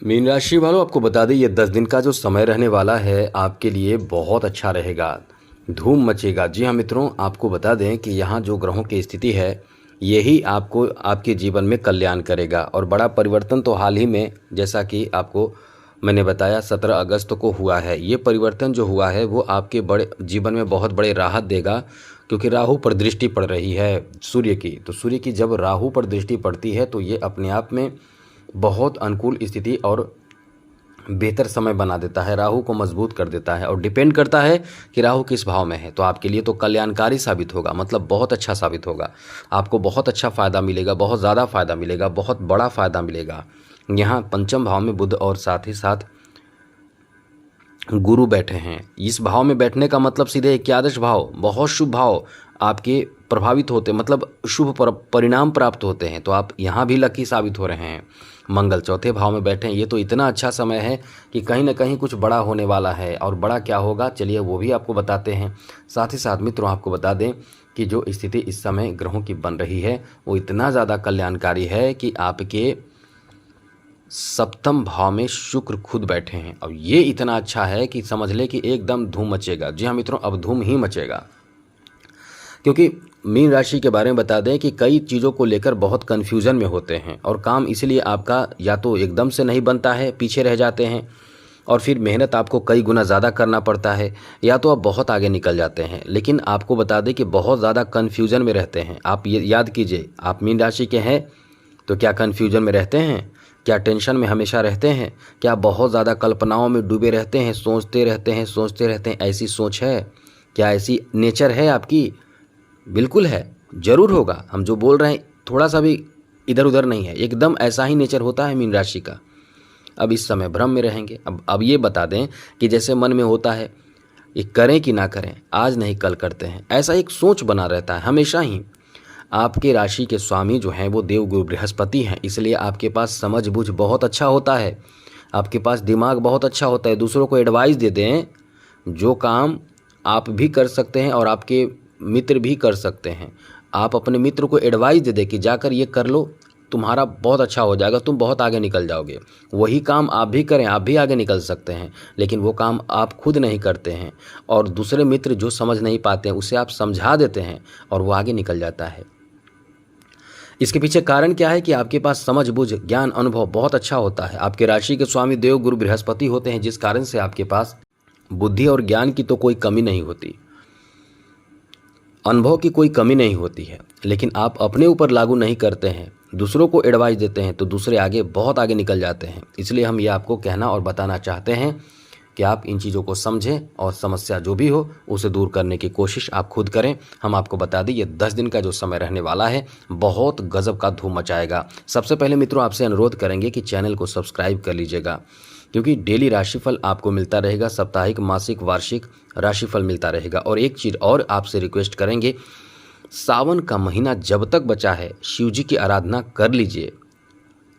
Mean राशि वालों, आपको बता दें ये 10 दिन का जो समय रहने वाला है आपके लिए बहुत अच्छा रहेगा। धूम मचेगा। जी हाँ मित्रों, आपको बता दें कि यहाँ जो ग्रहों की स्थिति है यही आपको आपके जीवन में कल्याण करेगा। और बड़ा परिवर्तन तो हाल ही में, जैसा कि आपको मैंने बताया, 17 अगस्त को हुआ है। ये परिवर्तन जो हुआ है वो आपके बड़े जीवन में बहुत बड़े राहत देगा, क्योंकि राहु पर दृष्टि पड़ रही है सूर्य की। तो सूर्य की जब राहु पर दृष्टि पड़ती है तो ये अपने आप में बहुत अनुकूल स्थिति और बेहतर समय बना देता है, राहु को मजबूत कर देता है। और डिपेंड करता है कि राहु किस भाव में है। तो आपके लिए तो कल्याणकारी साबित होगा, मतलब बहुत अच्छा साबित होगा। आपको बहुत अच्छा फ़ायदा मिलेगा, बहुत ज़्यादा फ़ायदा मिलेगा, बहुत बड़ा फ़ायदा मिलेगा। यहाँ पंचम भाव में बुध और साथ ही साथ गुरु बैठे हैं। इस भाव में बैठने का मतलब सीधे एकादश भाव, बहुत शुभ भाव आपके प्रभावित होते, मतलब शुभ परिणाम प्राप्त होते हैं। तो आप यहाँ भी लकी साबित हो रहे हैं। मंगल चौथे भाव में बैठे हैं। ये तो इतना अच्छा समय है कि कहीं ना कहीं कुछ बड़ा होने वाला है। और बड़ा क्या होगा, चलिए वो भी आपको बताते हैं। साथ ही साथ मित्रों, आपको बता दें कि जो स्थिति इस समय ग्रहों की बन रही है वो इतना ज़्यादा कल्याणकारी है कि आपके सप्तम भाव में शुक्र खुद बैठे हैं। अब ये इतना अच्छा है कि समझ ले कि एकदम धूम मचेगा। जी हाँ मित्रों, अब धूम ही मचेगा। क्योंकि मीन राशि के बारे में बता दें कि कई चीज़ों को लेकर बहुत कन्फ्यूज़न में होते हैं और काम इसलिए आपका या तो एकदम से नहीं बनता है, पीछे रह जाते हैं, और फिर मेहनत आपको कई गुना ज़्यादा करना पड़ता है, या तो आप बहुत आगे निकल जाते हैं। लेकिन आपको बता दें कि बहुत ज़्यादा कन्फ्यूज़न में रहते हैं। आप ये याद कीजिए, आप मीन राशि के हैं तो क्या कन्फ्यूज़न में रहते हैं? क्या टेंशन में हमेशा रहते हैं? क्या बहुत ज़्यादा कल्पनाओं में डूबे रहते हैं, सोचते रहते हैं, सोचते रहते हैं? ऐसी सोच है क्या? ऐसी नेचर है आपकी? बिल्कुल है, ज़रूर होगा। हम जो बोल रहे हैं थोड़ा सा भी इधर उधर नहीं है, एकदम ऐसा ही नेचर होता है मीन राशि का। अब इस समय भ्रम में रहेंगे। अब ये बता दें कि जैसे मन में होता है ये करें कि ना करें, आज नहीं कल करते हैं, ऐसा एक सोच बना रहता है हमेशा ही। आपके राशि के स्वामी जो हैं वो देवगुरु बृहस्पति हैं, इसलिए आपके पास समझ बूझ बहुत अच्छा होता है, आपके पास दिमाग बहुत अच्छा होता है। दूसरों को एडवाइस दे दें, जो काम आप भी कर सकते हैं और आपके मित्र भी कर सकते हैं। आप अपने मित्र को एडवाइस दे दें कि जाकर ये कर लो, तुम्हारा बहुत अच्छा हो जाएगा, तुम बहुत आगे निकल जाओगे। वही काम आप भी करें, आप भी आगे निकल सकते हैं। लेकिन वो काम आप खुद नहीं करते हैं और दूसरे मित्र जो समझ नहीं पाते हैं उसे आप समझा देते हैं और वो आगे निकल जाता है। इसके पीछे कारण क्या है कि आपके पास समझ बूझ, ज्ञान, अनुभव बहुत अच्छा होता है। आपके राशि के स्वामी देव गुरु बृहस्पति होते हैं, जिस कारण से आपके पास बुद्धि और ज्ञान की तो कोई कमी नहीं होती, अनुभव की कोई कमी नहीं होती है। लेकिन आप अपने ऊपर लागू नहीं करते हैं, दूसरों को एडवाइस देते हैं, तो दूसरे आगे बहुत आगे निकल जाते हैं। इसलिए हम ये आपको कहना और बताना चाहते हैं कि आप इन चीज़ों को समझें और समस्या जो भी हो उसे दूर करने की कोशिश आप खुद करें। हम आपको बता दें ये 10 दिन का जो समय रहने वाला है बहुत गजब का धूम मचाएगा। सबसे पहले मित्रों आपसे अनुरोध करेंगे कि चैनल को सब्सक्राइब कर लीजिएगा, क्योंकि डेली राशिफल आपको मिलता रहेगा, साप्ताहिक, मासिक, वार्षिक राशिफल मिलता रहेगा। और एक चीज़ और आपसे रिक्वेस्ट करेंगे, सावन का महीना जब तक बचा है शिव जी की आराधना कर लीजिए।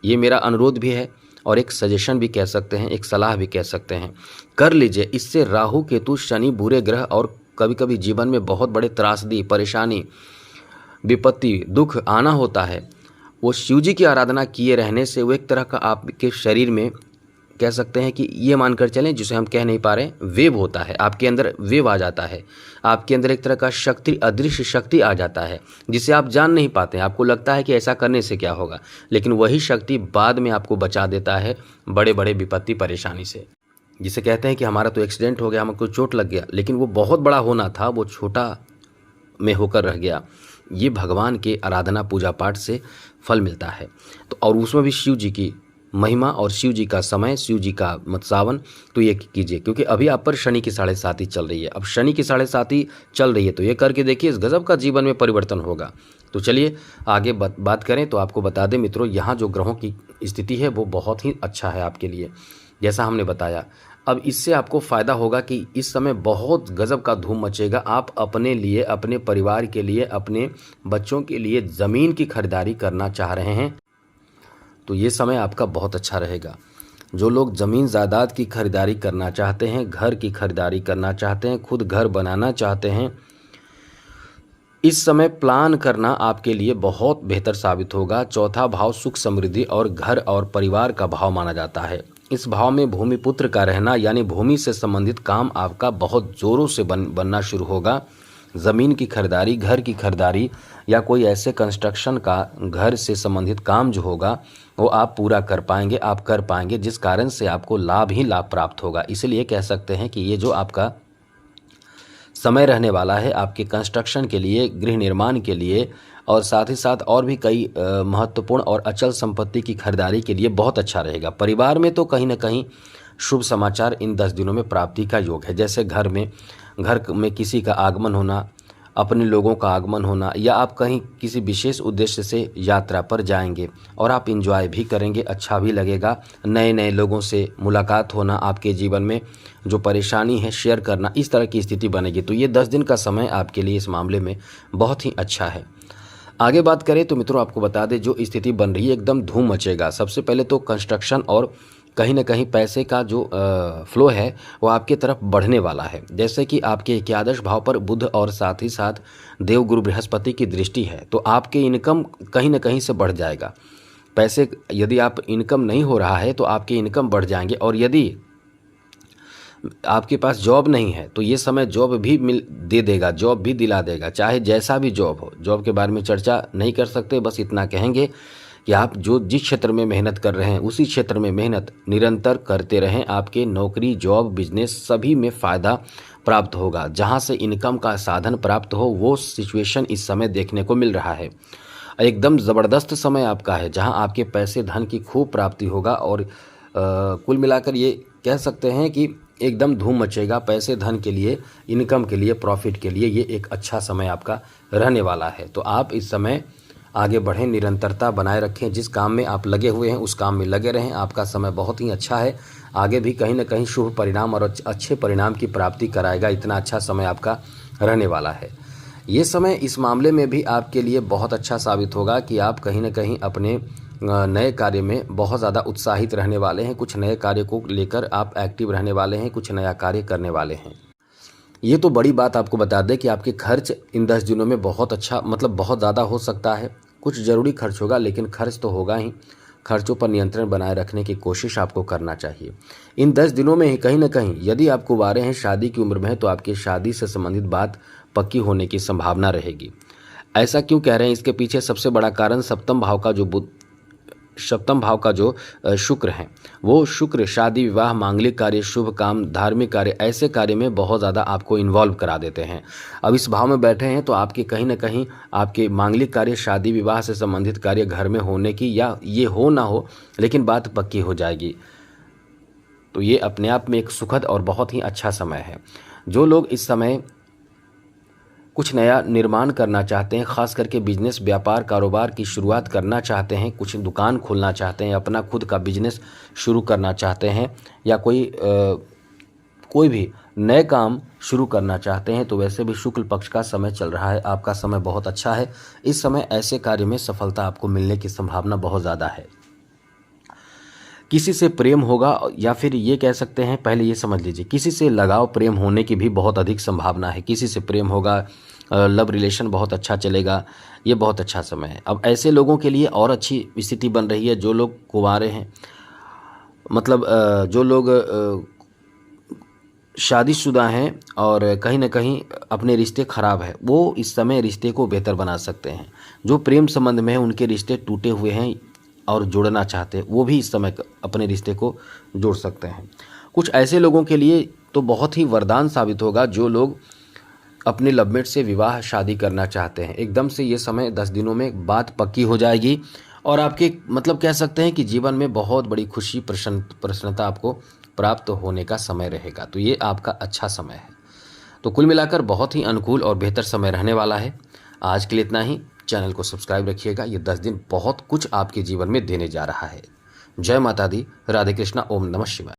ये मेरा अनुरोध भी है और एक सजेशन भी कह सकते हैं, एक सलाह भी कह सकते हैं, कर लीजिए। इससे राहु, केतु, शनि, बुरे ग्रह और कभी कभी जीवन में बहुत बड़े त्रासदी, परेशानी, विपत्ति, दुख आना होता है, वो शिव जी की आराधना किए रहने से वो एक तरह का आपके शरीर में कह सकते हैं कि ये मानकर चलें, जिसे हम कह नहीं पा रहे, वेव होता है, आपके अंदर वेव आ जाता है, आपके अंदर एक तरह का शक्ति, अदृश्य शक्ति आ जाता है, जिसे आप जान नहीं पाते हैं। आपको लगता है कि ऐसा करने से क्या होगा, लेकिन वही शक्ति बाद में आपको बचा देता है बड़े बड़े विपत्ति, परेशानी से। जिसे कहते हैं कि हमारा तो एक्सीडेंट हो गया, हमको चोट लग गया, लेकिन वो बहुत बड़ा होना था, वो छोटा में होकर रह गया। ये भगवान के आराधना, पूजा पाठ से फल मिलता है। तो और उसमें भी शिव जी की महिमा और शिव जी का समय, शिव जी का सावन, तो ये कीजिए। क्योंकि अभी आप पर शनि की 7.5 चल रही है। अब शनि की 7.5 चल रही है तो ये करके देखिए, इस गजब का जीवन में परिवर्तन होगा। तो चलिए आगे बात करें। तो आपको बता दें मित्रों, यहाँ जो ग्रहों की स्थिति है वो बहुत ही अच्छा है आपके लिए, जैसा हमने बताया। अब इससे आपको फ़ायदा होगा कि इस समय बहुत गजब का धूम मचेगा। आप अपने लिए, अपने परिवार के लिए, अपने बच्चों के लिए ज़मीन की खरीदारी करना चाह रहे हैं तो ये समय आपका बहुत अच्छा रहेगा। जो लोग ज़मीन जायदाद की खरीदारी करना चाहते हैं, घर की खरीदारी करना चाहते हैं, खुद घर बनाना चाहते हैं, इस समय प्लान करना आपके लिए बहुत बेहतर साबित होगा। चौथा भाव सुख समृद्धि और घर और परिवार का भाव माना जाता है। इस भाव में भूमिपुत्र का रहना यानी भूमि से संबंधित काम आपका बहुत ज़ोरों से बनना शुरू होगा। ज़मीन की खरीदारी, घर की खरीदारी या कोई ऐसे कंस्ट्रक्शन का घर से संबंधित काम जो होगा वो आप पूरा कर पाएंगे, आप कर पाएंगे, जिस कारण से आपको लाभ ही लाभ प्राप्त होगा। इसलिए कह सकते हैं कि ये जो आपका समय रहने वाला है आपके कंस्ट्रक्शन के लिए, गृह निर्माण के लिए और साथ ही साथ और भी कई महत्वपूर्ण और अचल संपत्ति की खरीदारी के लिए बहुत अच्छा रहेगा। परिवार में तो कहीं ना कहीं शुभ समाचार इन 10 दिनों में प्राप्ति का योग है। जैसे घर में किसी का आगमन होना, अपने लोगों का आगमन होना, या आप कहीं किसी विशेष उद्देश्य से यात्रा पर जाएंगे और आप एंजॉय भी करेंगे, अच्छा भी लगेगा। नए नए लोगों से मुलाकात होना, आपके जीवन में जो परेशानी है शेयर करना, इस तरह की स्थिति बनेगी। तो ये 10 दिन का समय आपके लिए इस मामले में बहुत ही अच्छा है। आगे बात करें तो मित्रों आपको बता दें जो स्थिति बन रही है एकदम धूम मचेगा। सबसे पहले तो कंस्ट्रक्शन और कहीं ना कहीं पैसे का जो फ्लो है वो आपके तरफ बढ़ने वाला है। जैसे कि आपके एकादश भाव पर बुध और साथ ही साथ देवगुरु बृहस्पति की दृष्टि है, तो आपके इनकम कहीं ना कहीं से बढ़ जाएगा। पैसे यदि आप इनकम नहीं हो रहा है तो आपके इनकम बढ़ जाएंगे, और यदि आपके पास जॉब नहीं है तो ये समय जॉब भी दे देगा, जॉब भी दिला देगा, चाहे जैसा भी जॉब हो। जॉब के बारे में चर्चा नहीं कर सकते, बस इतना कहेंगे कि आप जिस क्षेत्र में मेहनत कर रहे हैं उसी क्षेत्र में मेहनत निरंतर करते रहें। आपके नौकरी, जॉब, बिजनेस सभी में फ़ायदा प्राप्त होगा। जहां से इनकम का साधन प्राप्त हो वो सिचुएशन इस समय देखने को मिल रहा है। एकदम ज़बरदस्त समय आपका है जहां आपके पैसे धन की खूब प्राप्ति होगा, और कुल मिलाकर ये कह सकते हैं कि एकदम धूम मचेगा पैसे धन के लिए, इनकम के लिए, प्रॉफिट के लिए। ये एक अच्छा समय आपका रहने वाला है। तो आप इस समय आगे बढ़ें, निरंतरता बनाए रखें, जिस काम में आप लगे हुए हैं उस काम में लगे रहें। आपका समय बहुत ही अच्छा है, आगे भी कहीं ना कहीं शुभ परिणाम और अच्छे परिणाम की प्राप्ति कराएगा। इतना अच्छा समय आपका रहने वाला है। ये समय इस मामले में भी आपके लिए बहुत अच्छा साबित होगा कि आप कहीं ना कहीं अपने नए कार्य में बहुत ज़्यादा उत्साहित रहने वाले हैं। कुछ नए कार्य को लेकर आप एक्टिव रहने वाले हैं, कुछ नया कार्य करने वाले हैं। ये तो बड़ी बात आपको बता दें कि आपके खर्च इन 10 दिनों में बहुत अच्छा, मतलब बहुत ज़्यादा हो सकता है। कुछ ज़रूरी खर्च होगा, लेकिन खर्च तो होगा ही। खर्चों पर नियंत्रण बनाए रखने की कोशिश आपको करना चाहिए। इन 10 दिनों में ही कहीं ना कहीं यदि आप कुंवारे हैं, शादी की उम्र में है, तो आपकी शादी से संबंधित बात पक्की होने की संभावना रहेगी। ऐसा क्यों कह रहे हैं, इसके पीछे सबसे बड़ा कारण सप्तम भाव का जो शुक्र है, वो शुक्र शादी, विवाह, मांगलिक कार्य, शुभ काम, धार्मिक कार्य, ऐसे कार्य में बहुत ज़्यादा आपको इन्वॉल्व करा देते हैं। अब इस भाव में बैठे हैं तो आपके कहीं ना कहीं आपके मांगलिक कार्य, शादी विवाह से संबंधित कार्य घर में होने की, या ये हो ना हो लेकिन बात पक्की हो जाएगी। तो ये अपने आप में एक सुखद और बहुत ही अच्छा समय है। जो लोग इस समय कुछ नया निर्माण करना चाहते हैं, ख़ास करके बिजनेस, व्यापार, कारोबार की शुरुआत करना चाहते हैं, कुछ दुकान खोलना चाहते हैं, अपना खुद का बिजनेस शुरू करना चाहते हैं, या कोई भी नए काम शुरू करना चाहते हैं, तो वैसे भी शुक्ल पक्ष का समय चल रहा है। आपका समय बहुत अच्छा है। इस समय ऐसे कार्य में सफलता आपको मिलने की संभावना बहुत ज़्यादा है। किसी से प्रेम होगा, या फिर ये कह सकते हैं, पहले ये समझ लीजिए, किसी से लगाव प्रेम होने की भी बहुत अधिक संभावना है। किसी से प्रेम होगा, लव रिलेशन बहुत अच्छा चलेगा। ये बहुत अच्छा समय है। अब ऐसे लोगों के लिए और अच्छी स्थिति बन रही है जो लोग कुंवारे हैं, मतलब जो लोग शादीशुदा हैं और कहीं ना कहीं अपने रिश्ते ख़राब है, वो इस समय रिश्ते को बेहतर बना सकते हैं। जो प्रेम संबंध में है, उनके रिश्ते टूटे हुए हैं और जोड़ना चाहते हैं, वो भी इस समय अपने रिश्ते को जोड़ सकते हैं। कुछ ऐसे लोगों के लिए तो बहुत ही वरदान साबित होगा जो लोग अपने लवमेट से विवाह शादी करना चाहते हैं। एकदम से ये समय 10 दिनों में बात पक्की हो जाएगी, और आपके मतलब कह सकते हैं कि जीवन में बहुत बड़ी खुशी, प्रसन्नता आपको प्राप्त होने का समय रहेगा। तो ये आपका अच्छा समय है। तो कुल मिलाकर बहुत ही अनुकूल और बेहतर समय रहने वाला है। आज के लिए इतना ही। चैनल को सब्सक्राइब रखिएगा। ये 10 दिन बहुत कुछ आपके जीवन में देने जा रहा है। जय माता दी, राधे कृष्णा, ओम नमः शिवाय।